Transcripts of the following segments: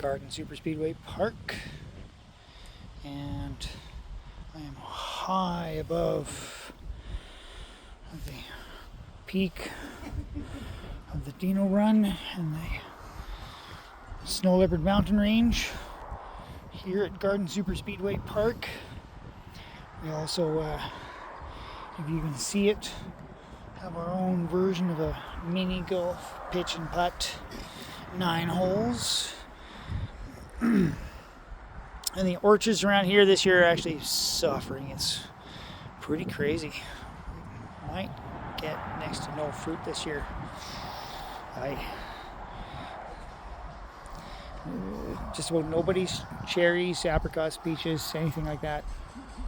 Garden Superspeedway Park, and I am high above the peak of the Dino Run and the Snow Leopard Mountain Range here at Garden Superspeedway Park. We also, if you can see it, have our own version of a mini golf pitch and putt, 9 holes. And the orchards around here this year are actually suffering. It's pretty crazy. We might get next to no fruit this year. Just about nobody's cherries, apricots, peaches, anything like that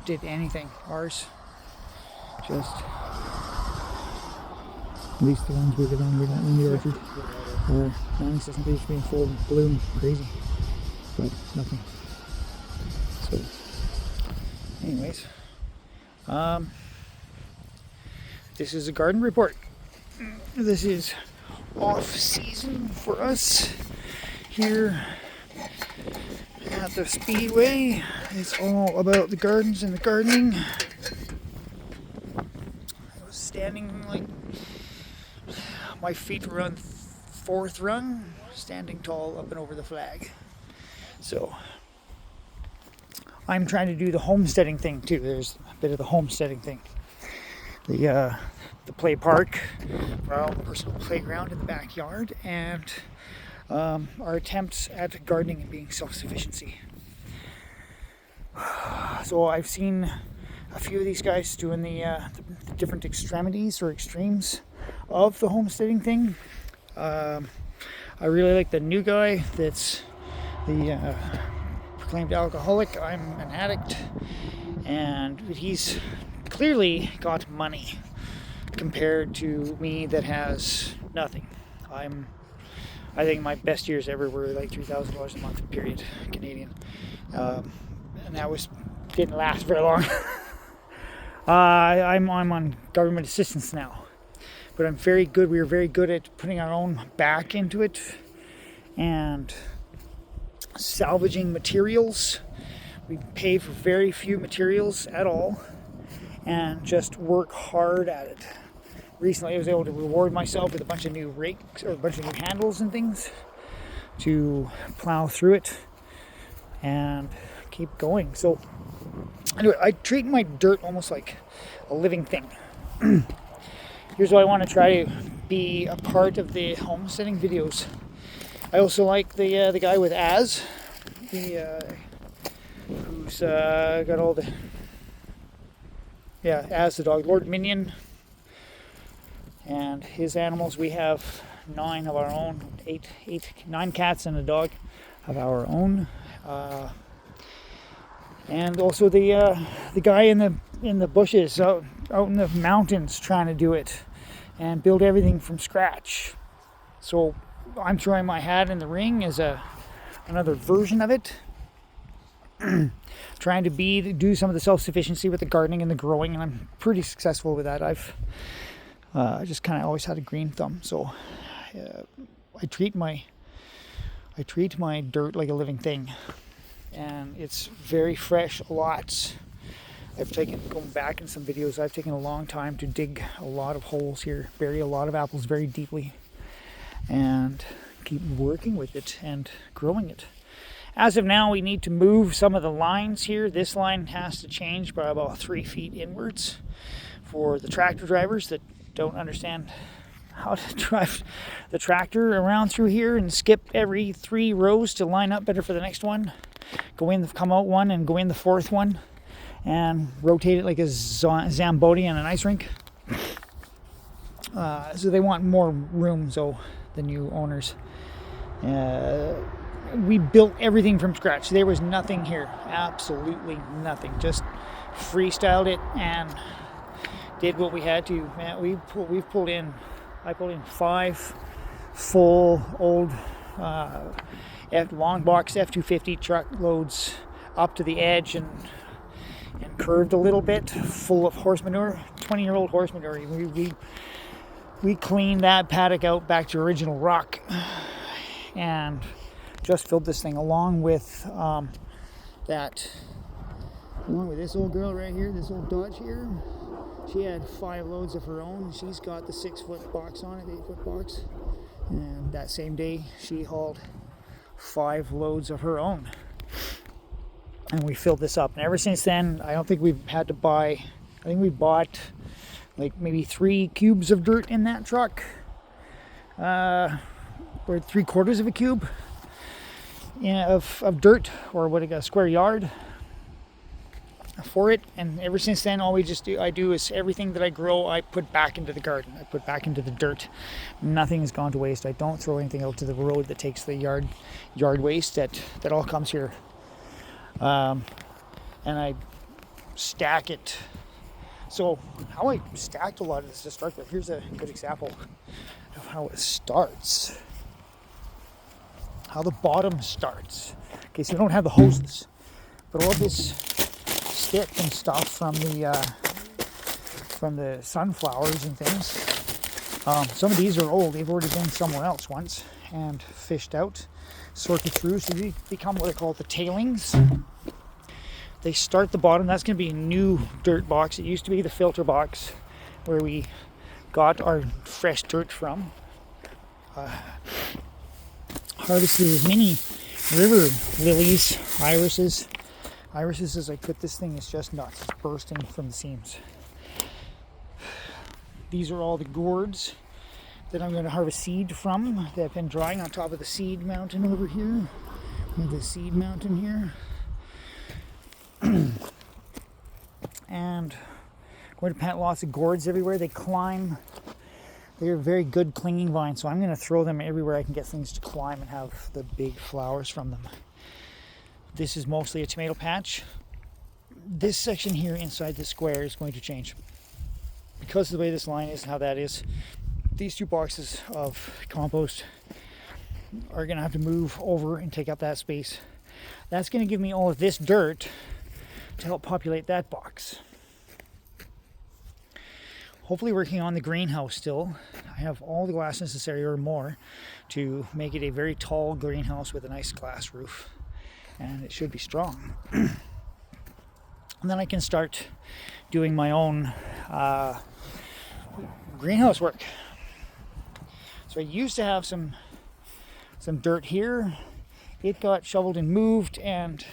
did anything. Ours just, at least the ones we live on in the orchard, our planting system is being full of bloom, crazy, but nothing. So, anyways, this is a garden report. This is off season for us here at the Speedway. It's all about the gardens and the gardening. I was standing like my feet were on 4th rung, standing tall up and over the flag. So I'm trying to do the homesteading thing too. There's a bit of the homesteading thing. The play park, our own personal playground in the backyard, and our attempts at gardening and being self-sufficiency. So I've seen a few of these guys doing the different extremities or extremes of the homesteading thing. I really like the new guy that's the proclaimed alcoholic. I'm an addict, and he's clearly got money compared to me that has nothing. I think my best years ever were like $3,000 a month, period, Canadian, and that didn't last very long. I'm on government assistance now, but I'm very good. We are very good at putting our own back into it and salvaging materials. We pay for very few materials at all and just work hard at it. Recently I was able to reward myself with a bunch of new rakes or a bunch of new handles and things to plow through it and keep going. So anyway, I treat my dirt almost like a living thing. Here's what I want to try to be a part of the homesteading videos. I also like the guy with Az, who's got all the Az the dog, Lord Minion, and his animals. We have 9 of our own, 9 cats and a dog of our own, and also the guy in the bushes out in the mountains trying to do it and build everything from scratch. So I'm throwing my hat in the ring as another version of it. Trying to do some of the self-sufficiency with the gardening and the growing, and I'm pretty successful with that. I just kind of always had a green thumb, so I treat my dirt like a living thing, and it's very fresh lots. Going back in some videos, I've taken a long time to dig a lot of holes here, bury a lot of apples very deeply, and keep working with it and growing it. As of now, we need to move some of the lines here. This line has to change by about 3 feet inwards for the tractor drivers that don't understand how to drive the tractor around through here and skip every 3 rows to line up better for the next one. Come out one and go in the 4th one and rotate it like a Zamboni on an ice rink. So they want more room, so the new owners. We built everything from scratch. There was nothing here, absolutely nothing. Just freestyled it and did what we had to. Man, I pulled in 5 full old long box F-250 truckloads up to the edge and curved a little bit, full of horse manure, 20-year-old horse manure. We cleaned that paddock out back to original rock and just filled this thing along with this old girl right here, this old Dodge here. She had 5 loads of her own. She's got the 6-foot box on it, 8-foot box. And that same day, she hauled 5 loads of her own. And we filled this up. And ever since then, I don't think we've had to buy, I think we bought like maybe 3 cubes of dirt in that truck. Or 3/4 of a cube of dirt, or what, a square yard for it. And ever since then, all I do is everything that I grow, I put back into the garden. I put back into the dirt. Nothing's gone to waste. I don't throw anything out to the road that takes the yard waste. That all comes here. And I stack it. So how I stacked a lot of this to start with, here's a good example of how it starts. How the bottom starts. Okay, so we don't have the hoses, but all this stick and stuff from the sunflowers and things. Some of these are old. They've already been somewhere else once and fished out, sorted through, so they become what I call the tailings. They start the bottom. That's going to be a new dirt box. It used to be the filter box where we got our fresh dirt from. Harvested many river lilies, irises. Irises, as I put this thing, is just nuts. It's bursting from the seams. These are all the gourds that I'm going to harvest seed from. They've been drying on top of the seed mountain over here. We have the seed mountain here. And I'm going to plant lots of gourds everywhere. They climb. They're very good clinging vines, so I'm going to throw them everywhere I can get things to climb and have the big flowers from them. This is mostly a tomato patch. This section here inside the square is going to change. Because of the way this line is and how that is, these 2 boxes of compost are going to have to move over and take up that space. That's going to give me all of this dirt to help populate that box. Hopefully working on the greenhouse still. I have all the glass necessary or more to make it a very tall greenhouse with a nice glass roof. And it should be strong. And then I can start doing my own greenhouse work. So I used to have some dirt here. It got shoveled and moved, and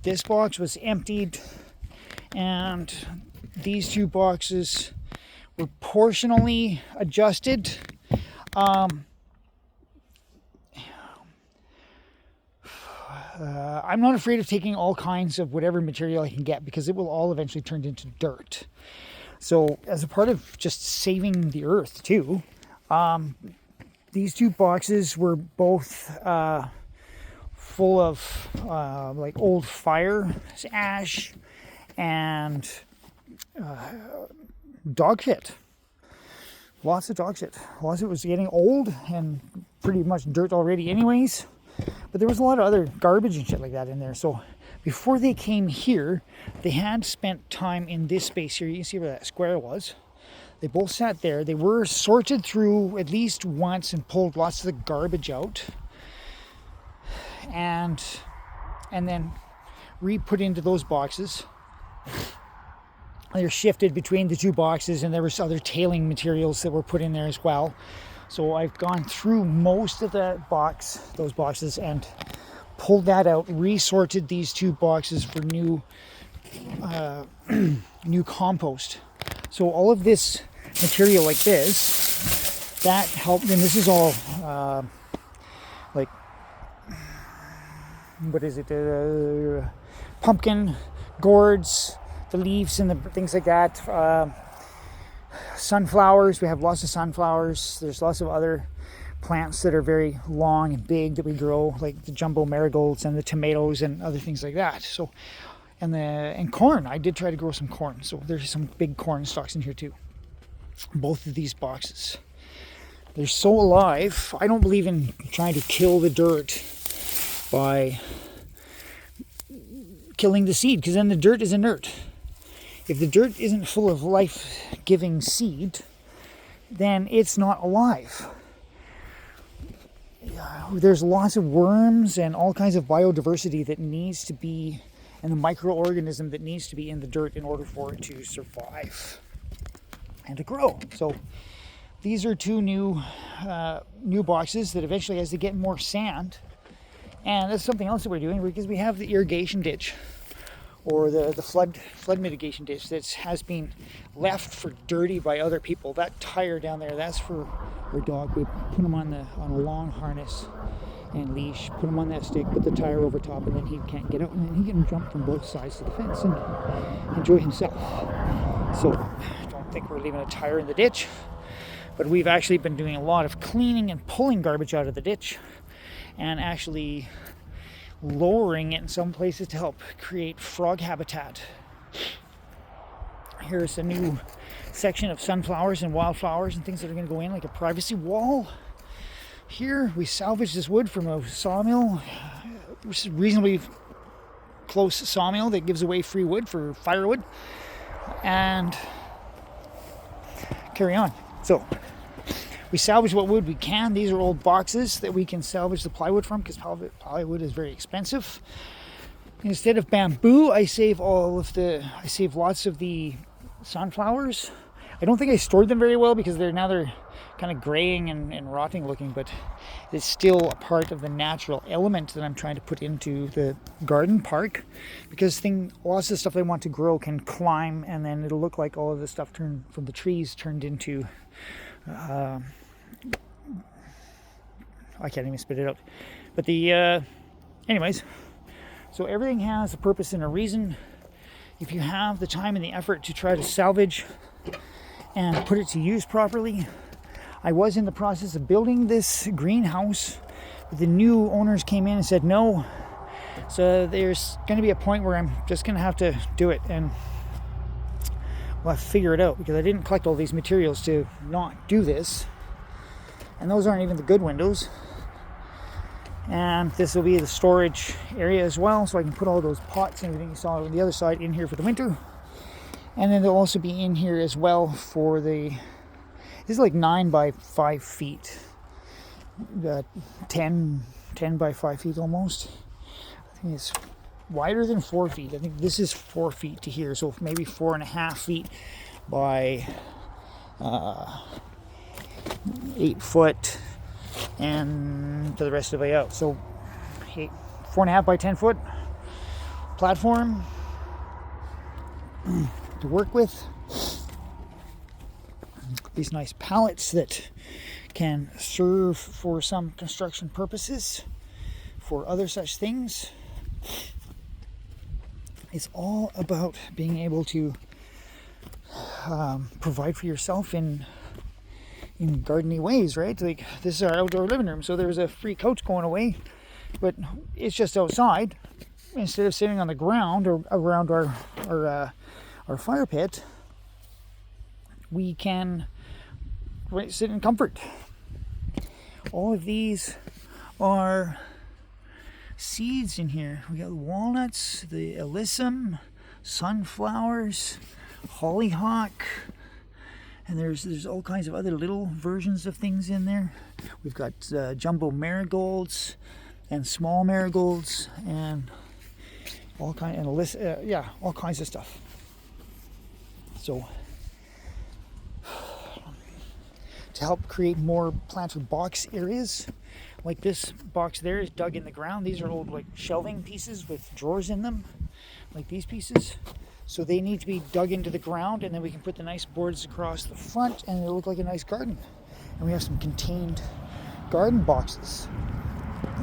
this box was emptied, and these 2 boxes were portionally adjusted. I'm not afraid of taking all kinds of whatever material I can get, because it will all eventually turn into dirt. So as a part of just saving the earth too, these 2 boxes were both full of like old fire ash and dog shit. Lots of dog shit. Lots of it was getting old and pretty much dirt already anyways. But there was a lot of other garbage and shit like that in there. So before they came here, they had spent time in this space here. You can see where that square was. They both sat there. They were sorted through at least once and pulled lots of the garbage out. And then re-put into those boxes. They're shifted between the 2 boxes, and there was other tailing materials that were put in there as well. So I've gone through most of those boxes, and pulled that out, resorted these 2 boxes for new compost. So all of this material like this, that helped, and this is all like, what is it, pumpkin, gourds, the leaves and the things like that. Sunflowers, we have lots of sunflowers. There's lots of other plants that are very long and big that we grow, like the jumbo marigolds and the tomatoes and other things like that. So, and corn. I did try to grow some corn, so there's some big corn stalks in here too. Both of these boxes, they're so alive. I don't believe in trying to kill the dirt by killing the seed, because then the dirt is inert. If the dirt isn't full of life-giving seed, then it's not alive. there's lots of worms and all kinds of biodiversity that needs to be, and the microorganism that needs to be in the dirt in order for it to survive and to grow. So these are two new boxes that eventually, as they get more sand, and that's something else that we're doing, because we have the irrigation ditch, or the flood mitigation ditch that has been left for dirty by other people. That tire down there, that's for our dog. We put him on a long harness and leash, put him on that stick, put the tire over top, and then he can't get out, and then he can jump from both sides of the fence and enjoy himself. So I don't think we're leaving a tire in the ditch, but we've actually been doing a lot of cleaning and pulling garbage out of the ditch, and actually lowering it in some places to help create frog habitat. Here's a new section of sunflowers and wildflowers and things that are going to go in, like a privacy wall. Here we salvaged this wood from a sawmill, which is reasonably close sawmill that gives away free wood for firewood, and carry on. So we salvage what wood we can. These are old boxes that we can salvage the plywood from, because plywood is very expensive. Instead of bamboo, I save lots of the sunflowers. I don't think I stored them very well, because they're kind of graying and rotting looking, but it's still a part of the natural element that I'm trying to put into the garden park, because lots of the stuff I want to grow can climb, and then it'll look like all of the stuff from the trees turned into I can't even spit it out. But anyways, so everything has a purpose and a reason. If you have the time and the effort to try to salvage and put it to use properly. I was in the process of building this greenhouse, but the new owners came in and said no. So there's going to be a point where I'm just going to have to do it, and we'll have to figure it out, because I didn't collect all these materials to not do this. And those aren't even the good windows. And this will be the storage area as well, so I can put all those pots and everything you saw on the other side in here for the winter. And then they'll also be in here as well for this is like 9 by 5 feet. 10 by 5 feet almost. I think it's wider than 4 feet. I think this is 4 feet to here, so maybe 4.5 feet by 8 foot, and to the rest of the way out. So 4.5 by 10 foot platform to work with. These nice pallets that can serve for some construction purposes, for other such things. It's all about being able to provide for yourself in gardening ways, right? Like, this is our outdoor living room, so there's a free couch going away, but it's just outside. Instead of sitting on the ground or around our fire pit, we can sit in comfort. All of these are seeds in here. We got walnuts, the alyssum, sunflowers, hollyhock, and there's all kinds of other little versions of things in there. We've got jumbo marigolds and small marigolds and all kinds of stuff. So to help create more planted box areas, like this box there is dug in the ground. These are old like shelving pieces with drawers in them, like these pieces. So they need to be dug into the ground, and then we can put the nice boards across the front, and it'll look like a nice garden. And we have some contained garden boxes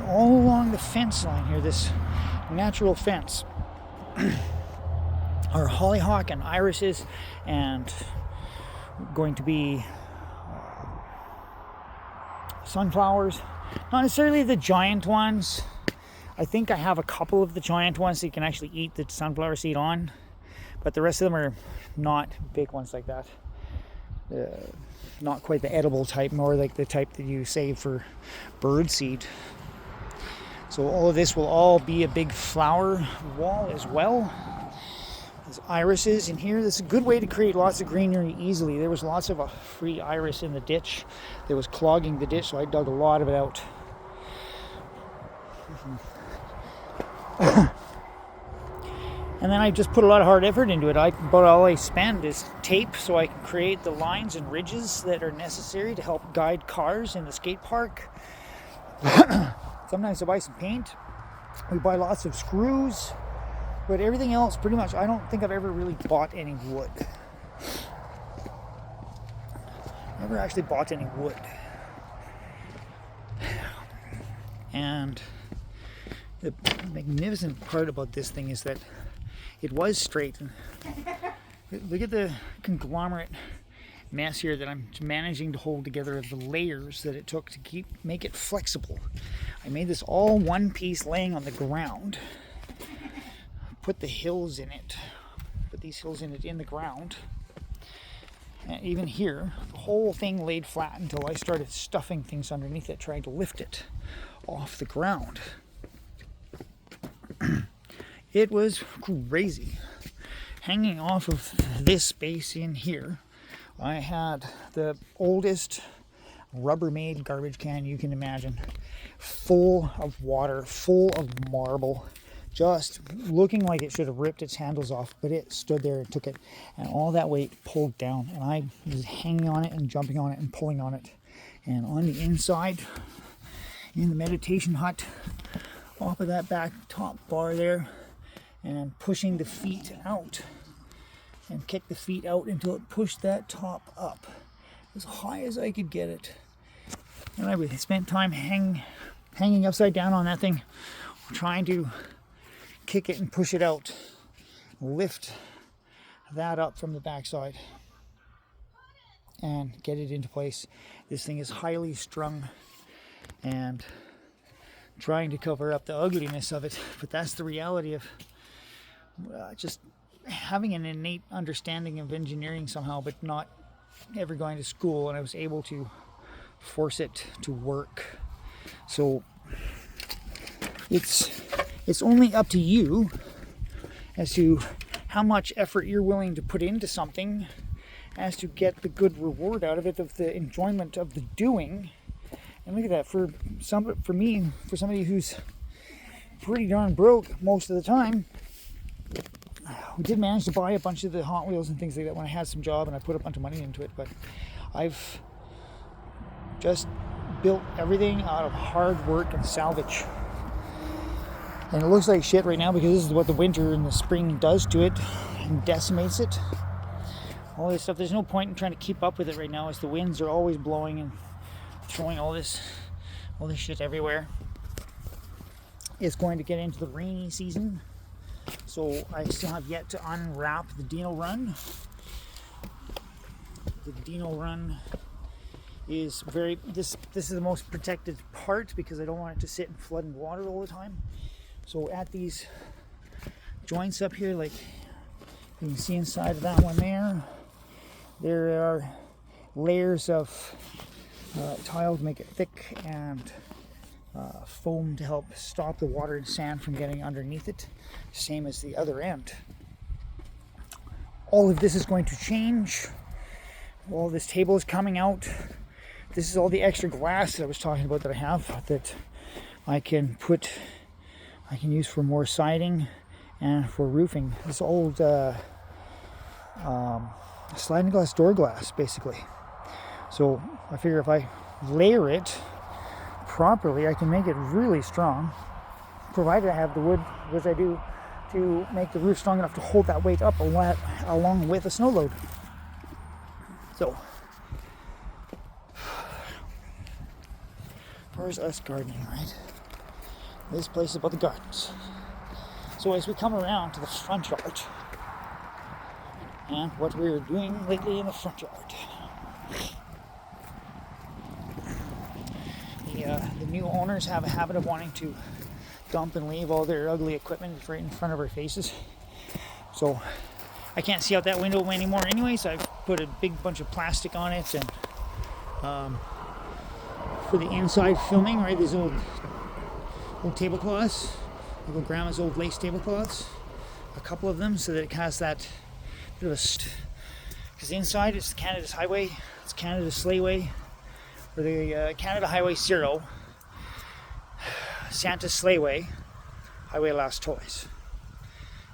all along the fence line here, this natural fence. Our hollyhock and irises, and going to be sunflowers. Not necessarily the giant ones. I think I have a couple of the giant ones that you can actually eat the sunflower seed on, but the rest of them are not big ones like that. Not quite the edible type, more like the type that you save for bird seed. So all of this will all be a big flower wall as well. There's irises in here. This is a good way to create lots of greenery easily. There was lots of free iris in the ditch that was clogging the ditch, so I dug a lot of it out. And then I just put a lot of hard effort into it. About all I spend is tape, so I can create the lines and ridges that are necessary to help guide cars in the skate park. Sometimes I buy some paint. We buy lots of screws. But everything else, pretty much, I don't think I've ever really bought any wood. Never actually bought any wood. And the magnificent part about this thing is that it was straight. Look at the conglomerate mess here that I'm managing to hold together, the layers that it took to make it flexible. I made this all one piece laying on the ground. Put the hills in it. Put these hills in the ground. And even here, the whole thing laid flat until I started stuffing things underneath it, trying to lift it off the ground. It was crazy. Hanging off of this space in here, I had the oldest Rubbermaid garbage can you can imagine, full of water, full of marble, just looking like it should have ripped its handles off, but it stood there and took it, and all that weight pulled down, and I was hanging on it and jumping on it and pulling on it. And on the inside, in the meditation hut, off of that back top bar there, and pushing the feet out, and kicked the feet out until it pushed that top up as high as I could get it. And I spent time hanging upside down on that thing, trying to kick it and push it out, lift that up from the backside, and get it into place. This thing is highly strung, and trying to cover up the ugliness of it, but that's the reality of just having an innate understanding of engineering somehow, but not ever going to school, and I was able to force it to work. So it's only up to you as to how much effort you're willing to put into something as to get the good reward out of it, of the enjoyment of the doing. And look at that, for me, for somebody who's pretty darn broke most of the time, we did manage to buy a bunch of the Hot Wheels and things like that when I had some job and I put a bunch of money into it, but I've just built everything out of hard work and salvage. And it looks like shit right now because this is what the winter and the spring does to it and decimates it. All this stuff, there's no point in trying to keep up with it right now as the winds are always blowing and throwing all this shit everywhere. It's going to get into the rainy season, so I still have yet to unwrap the Dino Run. The Dino Run is this is the most protected part because I don't want it to sit and flood in water all the time. So at these joints up here, like you can see inside of that one there are layers of tile to make it thick, and foam to help stop the water and sand from getting underneath it, same as the other end. All of this is going to change. All this table is coming out. This is all the extra glass that I was talking about that I have that I can use for more siding and for roofing. This old sliding glass door glass, basically. So I figure if I layer it properly, I can make it really strong, provided I have the wood, which I do, to make the roof strong enough to hold that weight up along with a snow load. So, where's us gardening, right? This place is about the gardens. So as we come around to the front yard, and what we're doing lately in the front yard, the new owners have a habit of wanting to dump and leave all their ugly equipment right in front of our faces. So I can't see out that window anymore anyway, so I've put a big bunch of plastic on it, and for the inside filming, right, these old tablecloths, like grandma's old lace tablecloths, a couple of them, so that it has that bit of a, because inside it's Canada's Highway, it's Canada's Slayway, or the Canada Highway 0. Santa's Sleighway, Highway Last Toys.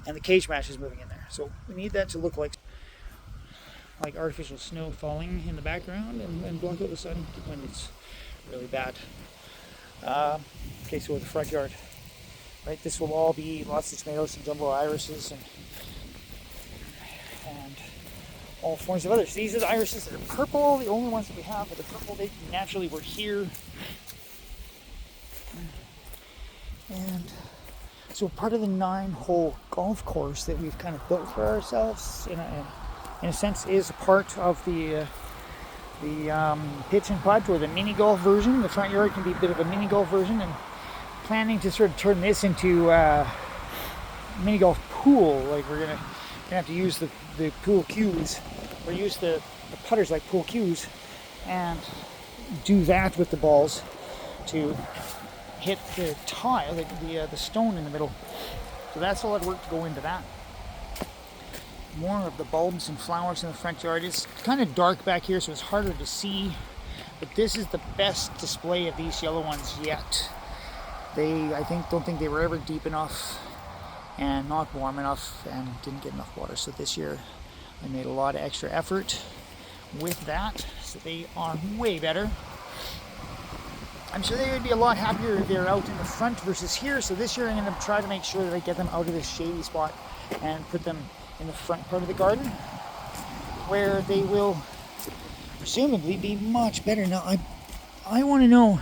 And the cage match is moving in there. So we need that to look like artificial snow falling in the background and block out the sun when it's really bad. Okay, so the front yard. Right, this will all be lots of tomatoes and jumbo irises and all forms of others. These are the irises that are purple, the only ones that we have that are purple. They naturally were here. And so part of the 9-hole golf course that we've kind of built for ourselves, in a sense, is a part of the pitch and putt, or the mini golf version. The front yard can be a bit of a mini golf version, and planning to sort of turn this into a mini golf pool. Like we're gonna have to use the pool cues, or use the putters like pool cues, and do that with the balls to hit the tile, the stone in the middle. So that's a lot of work to go into that. More of the bulbs and flowers in the front yard. It's kind of dark back here, so it's harder to see, but this is the best display of these yellow ones yet. I don't think they were ever deep enough and not warm enough and didn't get enough water. So this year I made a lot of extra effort with that, so they are way better. I'm sure they would be a lot happier if they're out in the front versus here. So this year I'm going to try to make sure that I get them out of this shady spot and put them in the front part of the garden, where they will presumably be much better. Now I want to know,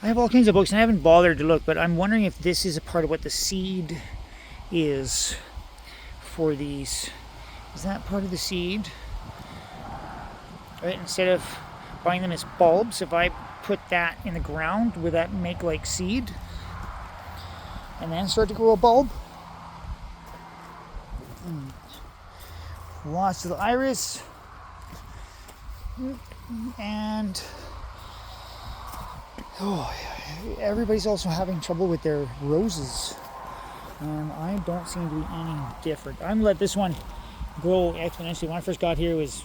I have all kinds of books and I haven't bothered to look, but I'm wondering if this is a part of what the seed is for these. Is that part of the seed? Right, instead of buying them as bulbs, if I put that in the ground, would that make like seed and then start to grow a bulb? Lots of the iris, and everybody's also having trouble with their roses, and I don't seem to be any different. I'm gonna let this one grow exponentially. When I first got here, it was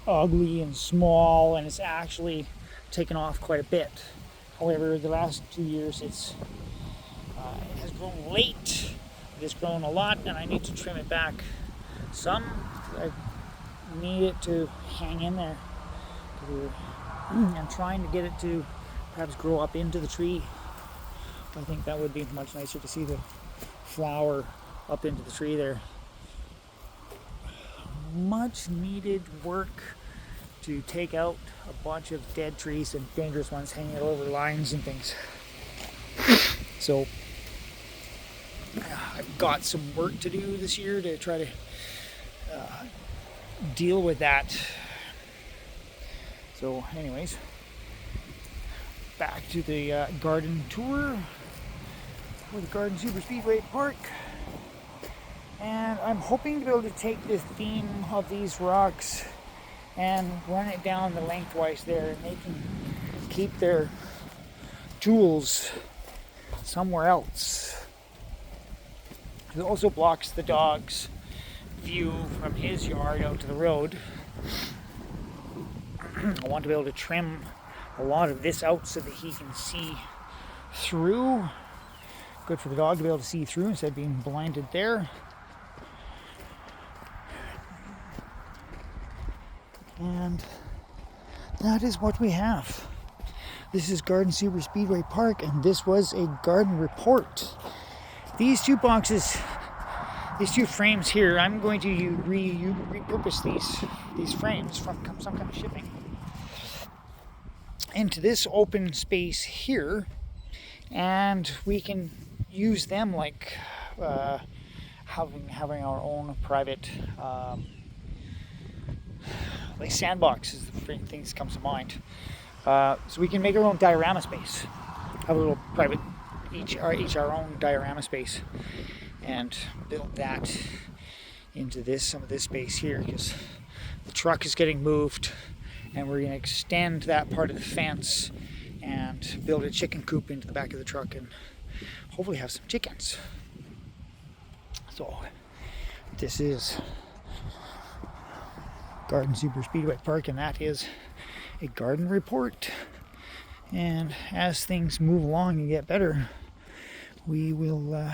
ugly and small, and it's actually taken off quite a bit. However, the last 2 years it has grown late. It has grown a lot, and I need to trim it back some. I need it to hang in there. I'm trying to get it to perhaps grow up into the tree. I think that would be much nicer to see the flower up into the tree there. Much needed work to take out a bunch of dead trees and dangerous ones hanging over lines and things. So I've got some work to do this year to try to deal with that. So anyways, back to the garden tour for the Garden Super Speedway Park. And I'm hoping to be able to take the theme of these rocks and run it down the lengthwise there, and they can keep their tools somewhere else. It also blocks the dog's view from his yard out to the road. I want to be able to trim a lot of this out so that he can see through. Good for the dog to be able to see through instead of being blinded there. And that is what we have. This is Garden Super Speedway Park, and this was a garden report. These two boxes, these two frames here, I'm going to repurpose these frames from some kind of shipping into this open space here, and we can use them like having our own private like sandboxes. Things comes to mind. So we can make our own diorama space, have a little private each our own diorama space, and build that into some of this space here, because the truck is getting moved, and we're going to extend that part of the fence and build a chicken coop into the back of the truck and hopefully have some chickens. So this is Garden Super Speedway Park, and that is a garden report. And as things move along and get better, we will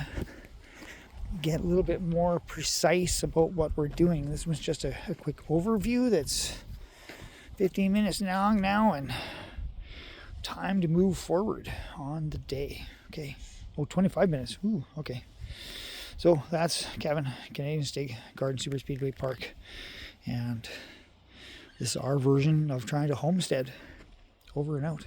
get a little bit more precise about what we're doing. This was just a quick overview that's 15 minutes long now, and time to move forward on the day. Okay. Oh, 25 minutes. Ooh, okay. So that's Kevin, Canadian State Garden Super Speedway Park. And this is our version of trying to homestead. Over and out.